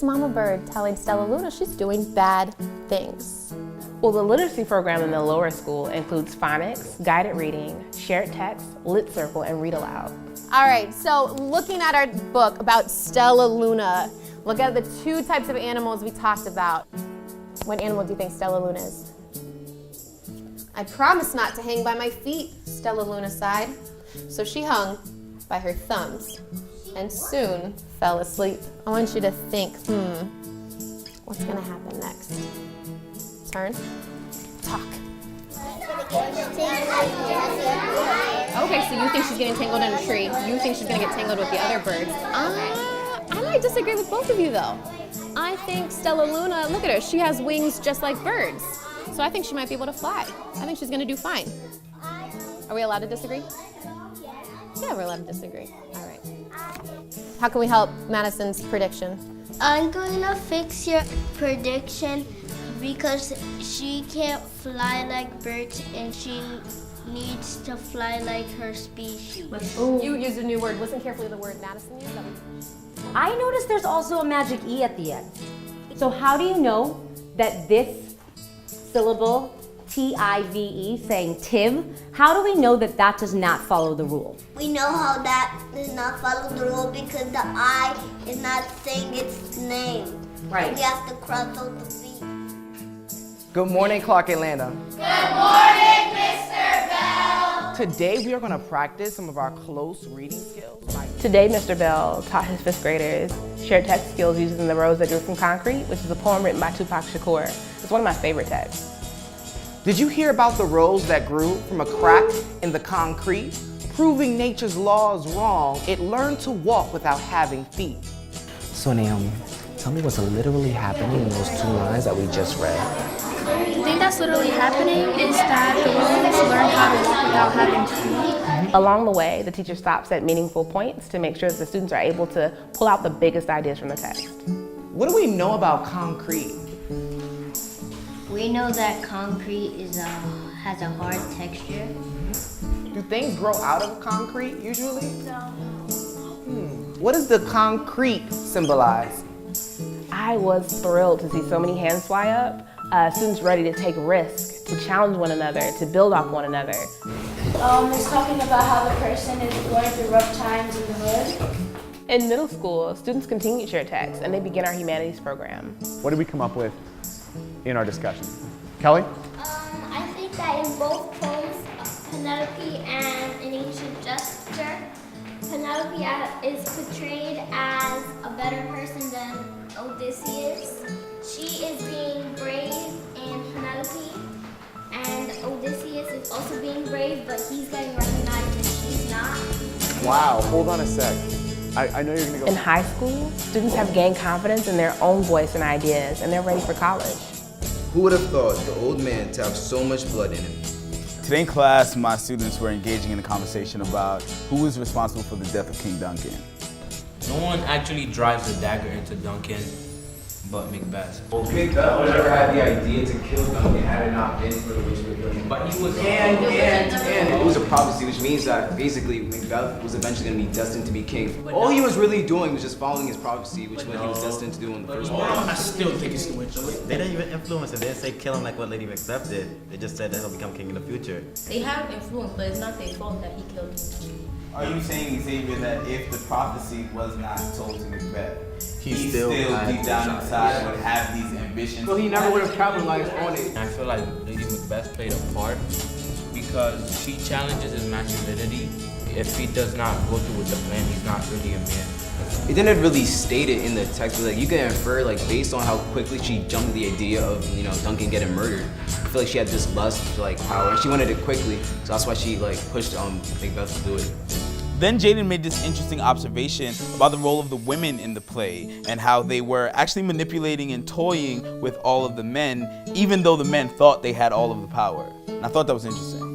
is Mama Bird telling Stella Luna she's doing bad things? Well, the literacy program in the lower school includes phonics, guided reading, shared text, lit circle, and read aloud. All right, so looking at our book about Stella Luna, look at the two types of animals we talked about. What animal do you think Stella Luna is? I promised not to hang by my feet, Stella Luna sighed. So she hung by her thumbs and soon fell asleep. I want you to think, what's gonna happen next? Turn, talk. Okay, so you think she's getting tangled in a tree. You think she's gonna get tangled with the other birds. I might disagree with both of you though. I think Stella Luna, look at her, she has wings just like birds. So I think she might be able to fly. I think she's gonna do fine. Are we allowed to disagree? Yeah, we're allowed to disagree. All right. How can we help Madison's prediction? I'm gonna fix your prediction because she can't fly like birds and she needs to fly like her species. You used a new word. Listen carefully to the word Madison used. I noticed there's also a magic E at the end. So how do you know that this syllable, T-I-V-E, saying tiv, how do we know that that does not follow the rule? We know how that does not follow the rule because the I is not saying its name. Right. We have to cross out the V. Good morning, Clark Atlanta. Good morning, Mr. Bell. Today we are going to practice some of our close reading skills. Today, Mr. Bell taught his fifth graders shared text skills using The Rose That Grew from Concrete, which is a poem written by Tupac Shakur. It's one of my favorite texts. Did you hear about the rose that grew from a crack in the concrete? Proving nature's laws wrong, it learned to walk without having feet. So Naomi, tell me what's literally happening in those two lines that we just read. The thing that's literally happening is that the rose learn how to walk without having feet. Along the way, the teacher stops at meaningful points to make sure that the students are able to pull out the biggest ideas from the text. What do we know about concrete? We know that concrete has a hard texture. Do things grow out of concrete usually? No. What does the concrete symbolize? I was thrilled to see so many hands fly up, students ready to take risks, to challenge one another, to build off one another. It's talking about how the person is going through rough times in the hood. In middle school, students continue to share text and they begin our humanities program. What did we come up with in our discussion? Kelly? I think that in both poems, Penelope and An Ancient Jester, Penelope is portrayed as a better person than Odysseus. She is being brave in Penelope, and Odysseus is also being brave, but he's getting recognized and she's not. Wow, hold on a sec. I know you're gonna go. In high school, students have gained confidence in their own voice and ideas, and they're ready for college. Who would have thought the old man to have so much blood in him? Today in class, my students were engaging in a conversation about who was responsible for the death of King Duncan. No one actually drives a dagger into Duncan but Macbeth. Macbeth would never had the idea to kill Duncan had it not been for the witch of Duncan. But he was And it was a prophecy, which means that basically Macbeth was eventually going to be destined to be king. All he was really doing was just following his prophecy, which what he was destined to do in the first place. I still think it's the witch. They didn't even influence him. They didn't say kill him like what Lady Macbeth did. They just said that he'll become king in the future. They have influence, but it's not their fault that he killed him. Are you saying, Xavier, that if the prophecy was not told to Macbeth, he still deep down inside would have these ambitions? So he never would have capitalized on it. I feel like Lady Macbeth played a part because she challenges his masculinity. If he does not go through with the plan, he's not really a man. It didn't really state it in the text, but like you can infer, like based on how quickly she jumped to the idea of Duncan getting murdered. I feel like she had this lust for like power, and she wanted it quickly, so that's why she like pushed Macbeth to do it. Then Jaden made this interesting observation about the role of the women in the play and how they were actually manipulating and toying with all of the men, even though the men thought they had all of the power. And I thought that was interesting.